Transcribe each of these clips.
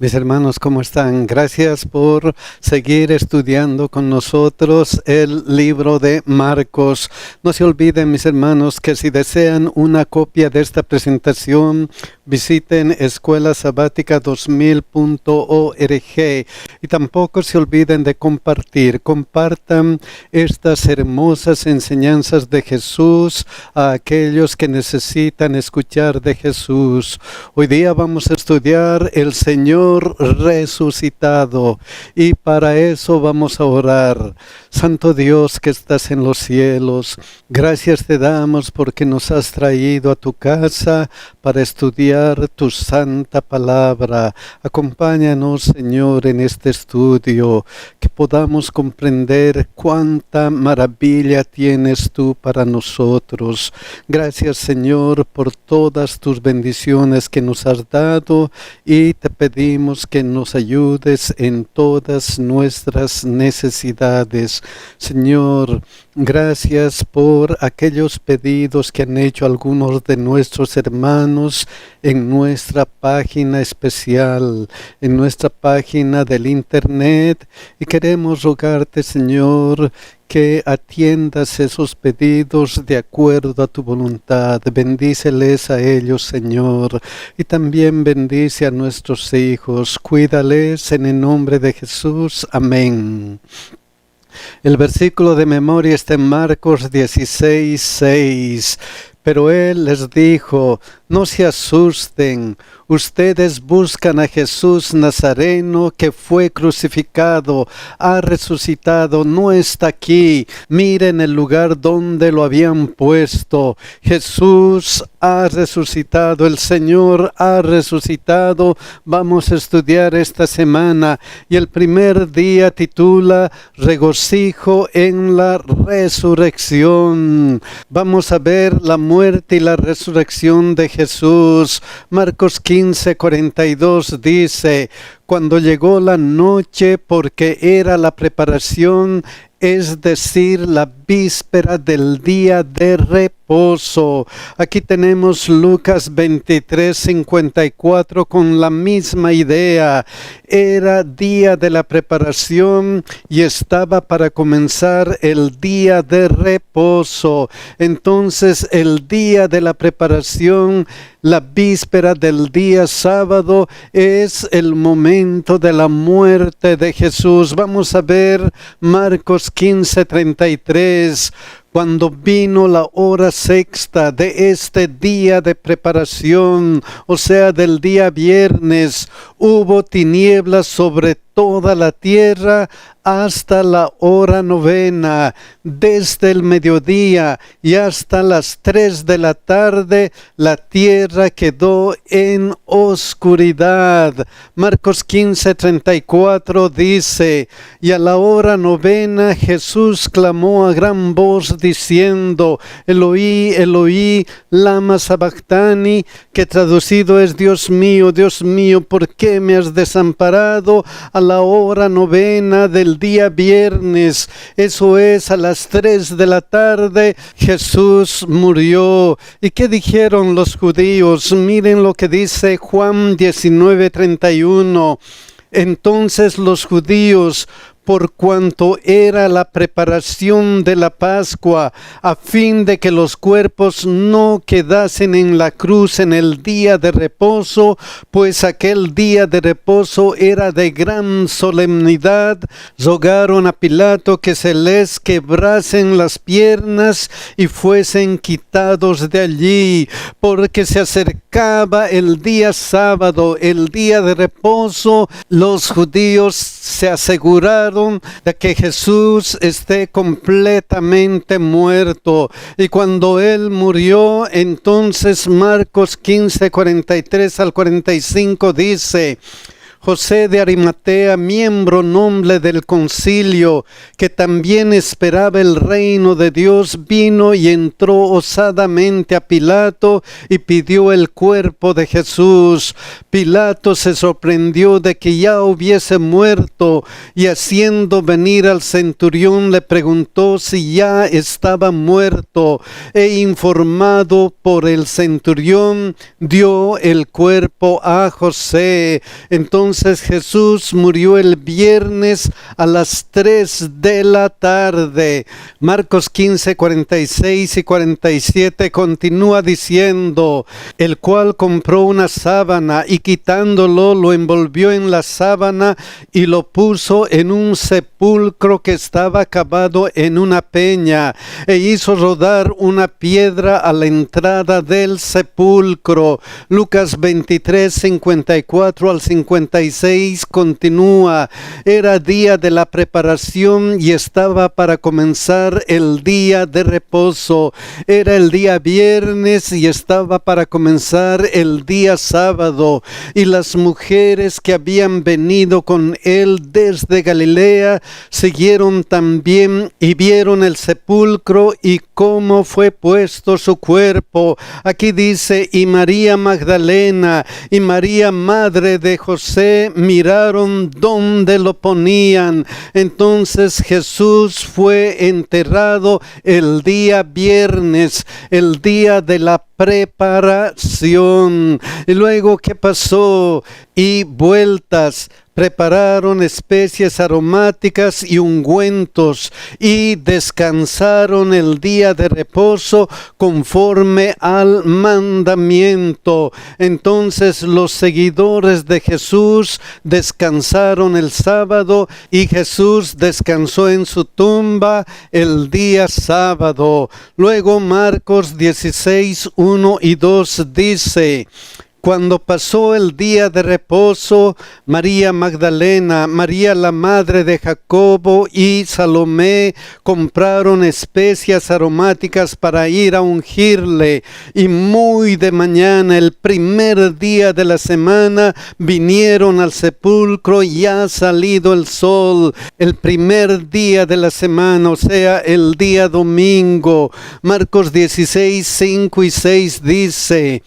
Mis hermanos, ¿cómo están? Gracias por seguir estudiando con nosotros el libro de Marcos. No se olviden, mis hermanos, que si desean una copia de esta presentación, visiten escuelasabatica2000.org y tampoco se olviden de compartir. Compartan estas hermosas enseñanzas de Jesús a aquellos que necesitan escuchar de Jesús. Hoy día vamos a estudiar el Señor resucitado y para eso vamos a orar. Santo Dios que estás en los cielos, gracias te damos porque nos has traído a tu casa para estudiar tu santa palabra. Acompáñanos, Señor, en este estudio, que podamos comprender cuánta maravilla tienes tú para nosotros. Gracias, Señor, por todas tus bendiciones que nos has dado y te pedimos que nos ayudes en todas nuestras necesidades. Señor, gracias por aquellos pedidos que han hecho algunos de nuestros hermanos en nuestra página especial, en nuestra página del internet, y queremos rogarte, Señor, que atiendas esos pedidos de acuerdo a tu voluntad. Bendíceles a ellos, Señor, y también bendice a nuestros hijos. Cuídales en el nombre de Jesús. Amén. El versículo de memoria está en Marcos 16:6. Pero él les dijo: no se asusten, ustedes buscan a Jesús Nazareno que fue crucificado, ha resucitado, no está aquí. Miren el lugar donde lo habían puesto. Jesús ha resucitado, el Señor ha resucitado. Vamos a estudiar esta semana y el primer día titula Regocijo en la resurrección. Vamos a ver la muerte y la resurrección de Jesús. Marcos 15:42 dice: cuando llegó la noche, porque era la preparación, es decir, la víspera del día de reposo. Aquí tenemos Lucas 23:54 con la misma idea. Era día de la preparación y estaba para comenzar el día de reposo. Entonces, el día de la preparación, la víspera del día sábado, es el momento de la muerte de Jesús. Vamos a ver Marcos 15:33. Cuando vino la hora sexta de este día de preparación, o sea, del día viernes, hubo tinieblas sobre toda la tierra hasta la hora novena. Desde el mediodía y hasta las 3 de la tarde, la tierra quedó en oscuridad. Marcos 15:34 dice: y a la hora novena Jesús clamó a gran voz diciendo: Eloí, Eloí, lama sabactani, que traducido es: Dios mío, ¿por qué me has desamparado? A la hora novena del día viernes, eso es a las 3 de la tarde, Jesús murió. ¿Y qué dijeron los judíos? Miren lo que dice Juan 19:31. Entonces los judíos, por cuanto era la preparación de la Pascua, a fin de que los cuerpos no quedasen en la cruz en el día de reposo, pues aquel día de reposo era de gran solemnidad, rogaron a Pilato que se les quebrasen las piernas y fuesen quitados de allí, porque se acercaba el día sábado, el día de reposo. Los judíos se aseguraron de que Jesús esté completamente muerto. Y cuando él murió, entonces Marcos 15:43 al 45 dice: José de Arimatea, miembro noble del concilio, que también esperaba el reino de Dios, vino y entró osadamente a Pilato y pidió el cuerpo de Jesús. Pilato se sorprendió de que ya hubiese muerto y haciendo venir al centurión le preguntó si ya estaba muerto, e informado por el centurión dio el cuerpo a José. Entonces Entonces Jesús murió el viernes a las 3 de la tarde. Marcos 15, 46 y 47 continúa diciendo: el cual compró una sábana y quitándolo lo envolvió en la sábana y lo puso en un sepulcro que estaba cavado en una peña, e hizo rodar una piedra a la entrada del sepulcro. Lucas 23, 54 al 56 continúa: era día de la preparación y estaba para comenzar el día de reposo. Era el día viernes y estaba para comenzar el día sábado. Y las mujeres que habían venido con él desde Galilea siguieron también y vieron el sepulcro y cómo fue puesto su cuerpo. Aquí dice: y María Magdalena y María madre de José miraron dónde lo ponían. Entonces Jesús fue enterrado el día viernes, el día de la preparación. Y luego, ¿qué pasó? Y vueltas. Prepararon especias aromáticas y ungüentos y descansaron el día de reposo conforme al mandamiento. Entonces los seguidores de Jesús descansaron el sábado y Jesús descansó en su tumba el día sábado. Luego Marcos 16, 1 y 2 dice: cuando pasó el día de reposo, María Magdalena, María la madre de Jacobo y Salomé compraron especias aromáticas para ir a ungirle. Y muy de mañana, el primer día de la semana, vinieron al sepulcro ya salido el sol. El primer día de la semana, o sea, el día domingo. Marcos 16, 5 y 6 dice: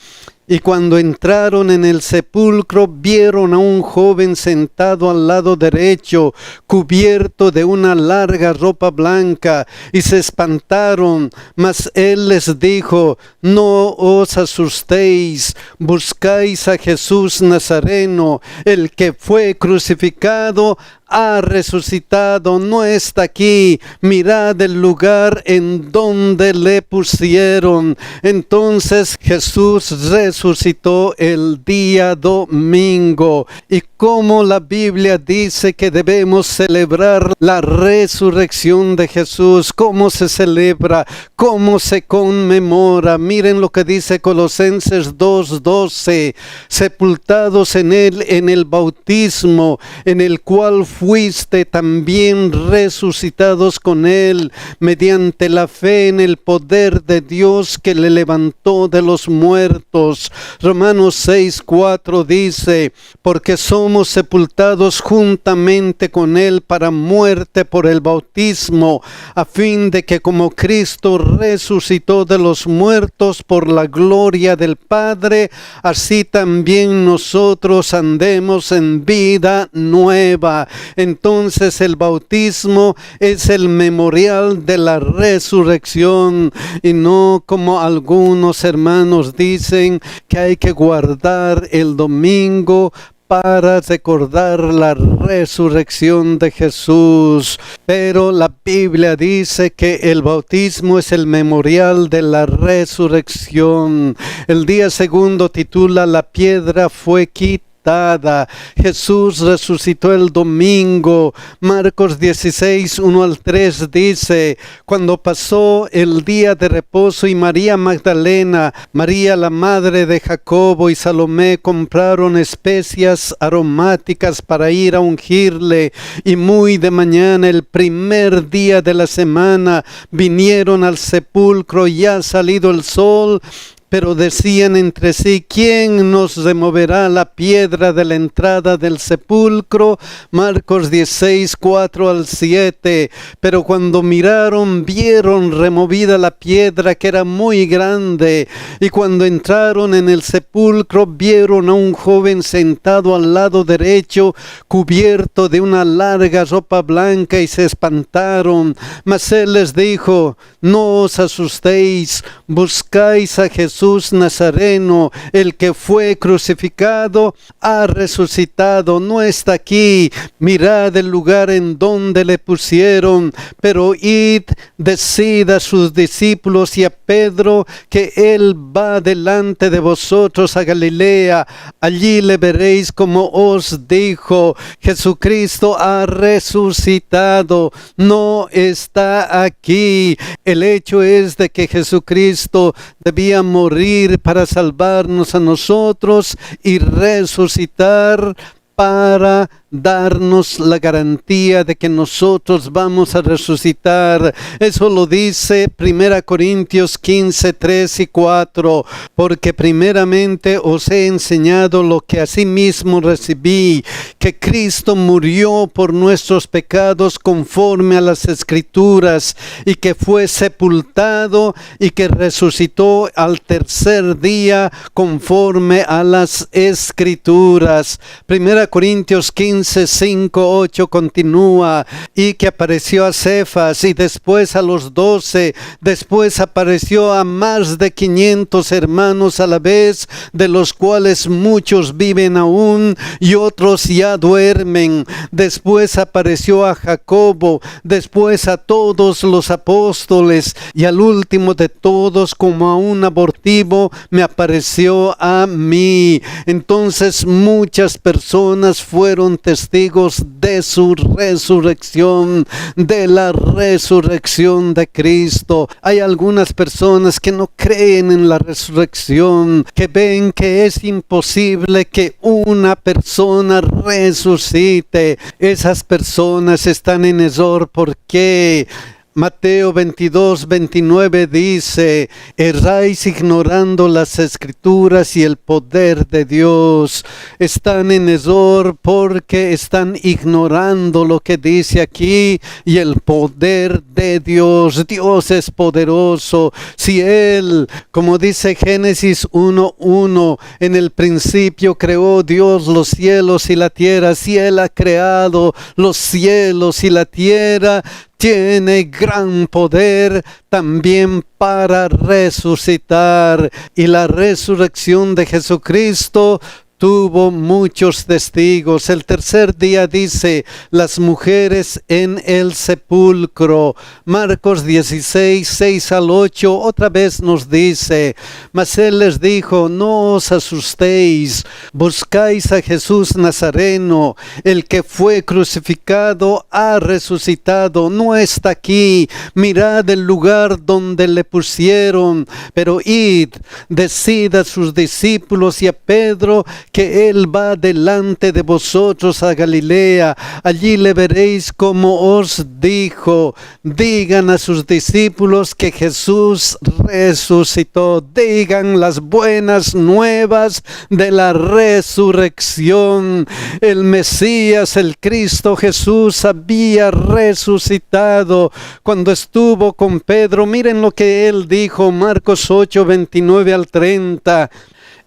y cuando entraron en el sepulcro, vieron a un joven sentado al lado derecho, cubierto de una larga ropa blanca, y se espantaron. Mas él les dijo: no os asustéis, buscáis a Jesús Nazareno, el que fue crucificado. Ha resucitado, no está aquí. Mirad el lugar en donde le pusieron. Entonces Jesús resucitó el día domingo. Y como la Biblia dice que debemos celebrar la resurrección de Jesús, ¿cómo se celebra? ¿Cómo se conmemora? Miren lo que dice Colosenses 2:12: sepultados en él en el bautismo, en el cual fuiste también resucitados con él mediante la fe en el poder de Dios que le levantó de los muertos. Romanos 6:4 dice: porque somos sepultados juntamente con él para muerte por el bautismo, a fin de que como Cristo resucitó de los muertos por la gloria del Padre, así también nosotros andemos en vida nueva. Entonces el bautismo es el memorial de la resurrección, y no como algunos hermanos dicen que hay que guardar el domingo para recordar la resurrección de Jesús. Pero la Biblia dice que el bautismo es el memorial de la resurrección. El día segundo titula: la piedra fue quitada. Jesús resucitó el domingo. Marcos 16, 1 al 3 dice: cuando pasó el día de reposo y María Magdalena, María la madre de Jacobo y Salomé compraron especias aromáticas para ir a ungirle, y muy de mañana, el primer día de la semana, vinieron al sepulcro ya salido el sol. Pero decían entre sí: ¿quién nos removerá la piedra de la entrada del sepulcro? Marcos 16, 4 al 7. Pero cuando miraron, vieron removida la piedra, que era muy grande. Y cuando entraron en el sepulcro, vieron a un joven sentado al lado derecho, cubierto de una larga ropa blanca, y se espantaron. Mas él les dijo: no os asustéis, buscáis a Jesús Jesús Nazareno, el que fue crucificado, ha resucitado, no está aquí. Mirad el lugar en donde le pusieron, pero id, decid a sus discípulos y a Pedro que él va delante de vosotros a Galilea. Allí le veréis como os dijo. Jesucristo ha resucitado, no está aquí. El hecho es de que Jesucristo debía morir para salvarnos a nosotros y resucitar para darnos la garantía de que nosotros vamos a resucitar. Eso lo dice 1 Corintios 15, 3 y 4. Porque primeramente os he enseñado lo que asimismo recibí, que Cristo murió por nuestros pecados conforme a las Escrituras, y que fue sepultado y que resucitó al tercer día conforme a las Escrituras. 1 Corintios 15, 5, 8 continúa, y que apareció a Cefas y después a los 12, después apareció a más de 500 hermanos a la vez, de los cuales muchos viven aún y otros ya duermen. Después apareció a Jacobo, después a todos los apóstoles, y al último de todos, como a un abortivo, me apareció a mí. Entonces muchas personas fueron testigos de su resurrección, de la resurrección de Cristo. Hay algunas personas que no creen en la resurrección, que ven que es imposible que una persona resucite. Esas personas están en error. ¿Por qué? Mateo 22, 29 dice: erráis ignorando las Escrituras y el poder de Dios. Están en error porque están ignorando lo que dice aquí y el poder de Dios. Dios es poderoso. Si Él, como dice Génesis 1:1, en el principio creó Dios los cielos y la tierra, si Él ha creado los cielos y la tierra, tiene gran poder también para resucitar. Y la resurrección de Jesucristo tuvo muchos testigos. El tercer día dice: las mujeres en el sepulcro. Marcos 16, 6 al 8, otra vez nos dice: mas él les dijo: no os asustéis, buscáis a Jesús Nazareno, el que fue crucificado ha resucitado, no está aquí. Mirad el lugar donde le pusieron, pero id, decid a sus discípulos y a Pedro que él va delante de vosotros a Galilea. Allí le veréis como os dijo. Digan a sus discípulos que Jesús resucitó. Digan las buenas nuevas de la resurrección. El Mesías, el Cristo Jesús, había resucitado. Cuando estuvo con Pedro, miren lo que él dijo, Marcos 8, 29 al 30.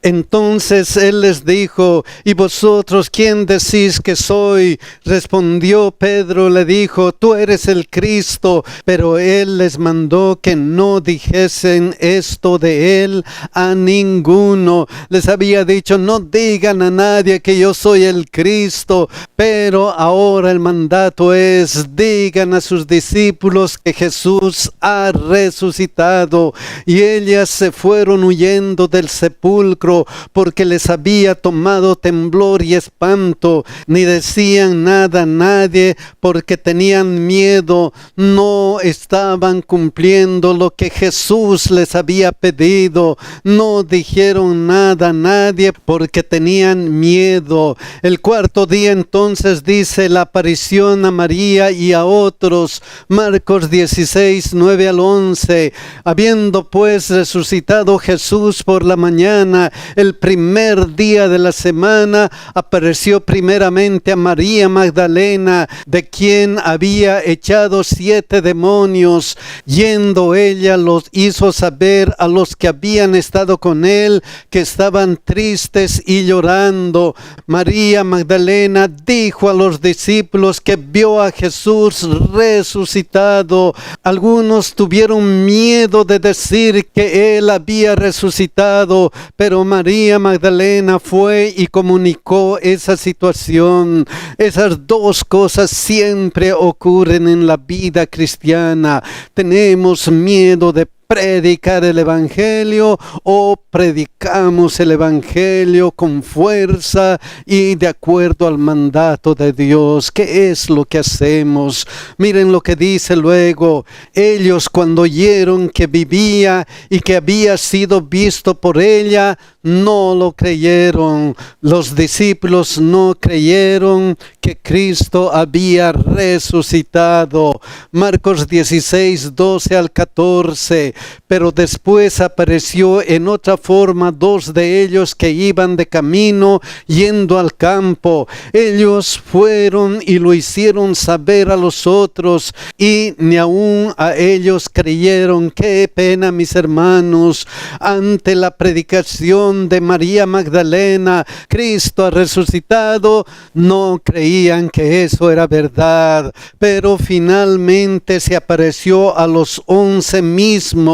Entonces él les dijo: ¿y vosotros quién decís que soy? Respondió Pedro, le dijo: tú eres el Cristo. Pero él les mandó que no dijesen esto de él a ninguno. Les había dicho: no digan a nadie que yo soy el Cristo. Pero ahora el mandato es: digan a sus discípulos que Jesús ha resucitado. Y ellas se fueron huyendo del sepulcro, porque les había tomado temblor y espanto. Ni decían nada a nadie, porque tenían miedo. No estaban cumpliendo lo que Jesús les había pedido. No dijeron nada a nadie, porque tenían miedo. El cuarto día entonces dice la aparición a María y a otros. Marcos 16, 9 al 11. Habiendo pues resucitado Jesús por la mañana, El primer día de la semana apareció primeramente a María Magdalena, de quien había echado 7 demonios. Yendo ella los hizo saber a los que habían estado con él que estaban tristes y llorando. María Magdalena dijo a los discípulos que vio a Jesús resucitado. Algunos tuvieron miedo de decir que él había resucitado, pero María Magdalena fue y comunicó esa situación. Esas dos cosas siempre ocurren en la vida cristiana. Tenemos miedo de predicar el Evangelio, o predicamos el Evangelio con fuerza y de acuerdo al mandato de Dios. ¿Qué es lo que hacemos? Miren lo que dice luego. Ellos, cuando oyeron que vivía y que había sido visto por ella, no lo creyeron. Los discípulos no creyeron que Cristo había resucitado. Marcos 16, 12 al 14. Pero después apareció en otra forma 2 de ellos que iban de camino yendo al campo. Ellos fueron y lo hicieron saber a los otros, y ni aun a ellos creyeron. Qué pena, mis hermanos, ante la predicación de María Magdalena, Cristo ha resucitado, no creían que eso era verdad. Pero finalmente se apareció a los 11 mismos,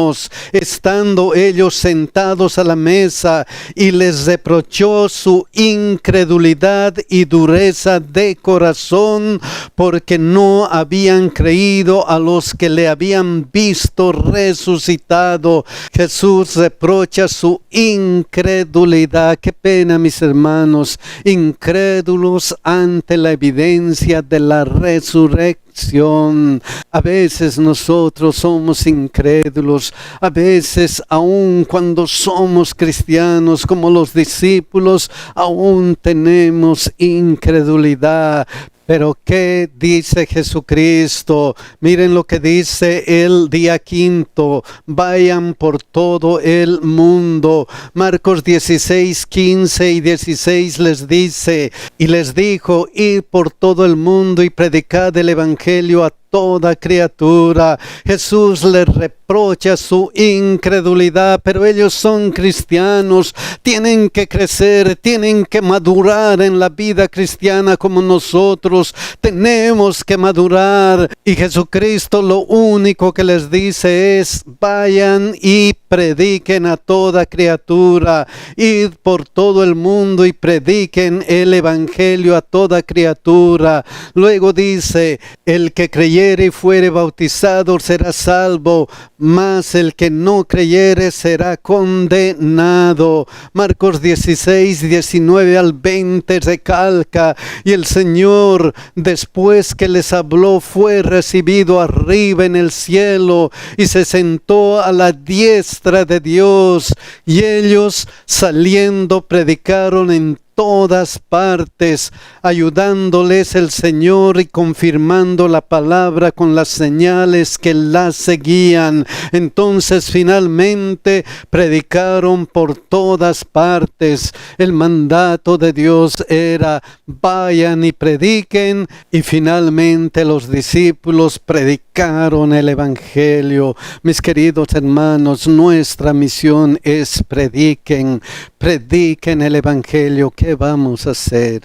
estando ellos sentados a la mesa, y les reprochó su incredulidad y dureza de corazón, porque no habían creído a los que le habían visto resucitado. Jesús reprocha su incredulidad. Qué pena, mis hermanos, incrédulos ante la evidencia de la resurrección. A veces nosotros somos incrédulos, a veces aun cuando somos cristianos como los discípulos, aún tenemos incredulidad. Pero ¿qué dice Jesucristo? Miren lo que dice el día 5. Vayan por todo el mundo. Marcos 16, 15 y 16 les dice: y les dijo, id por todo el mundo y predicad el evangelio a toda criatura. Jesús les reprocha su incredulidad, pero ellos son cristianos, tienen que crecer, tienen que madurar en la vida cristiana como nosotros. Tenemos que madurar, y Jesucristo lo único que les dice es: vayan y prediquen a toda criatura, id por todo el mundo y prediquen el evangelio a toda criatura. Luego dice: el que creyere y fuere bautizado será salvo, mas el que no creyere será condenado. Marcos 16, 19 al 20 recalca: y el Señor, después que les habló, fue recibido arriba en el cielo y se sentó a la diestra de Dios. Y ellos, saliendo, predicaron en todas partes, ayudándoles el Señor y confirmando la palabra con las señales que la seguían. Entonces finalmente predicaron por todas partes. El mandato de Dios era: vayan y prediquen, y finalmente los discípulos predicaron el evangelio. Mis queridos hermanos, nuestra misión es prediquen el evangelio. ¿Qué vamos a hacer?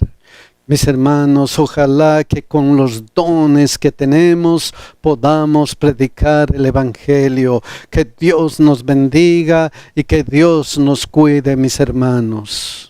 Mis hermanos, ojalá que con los dones que tenemos podamos predicar el evangelio. Que Dios nos bendiga y que Dios nos cuide, mis hermanos.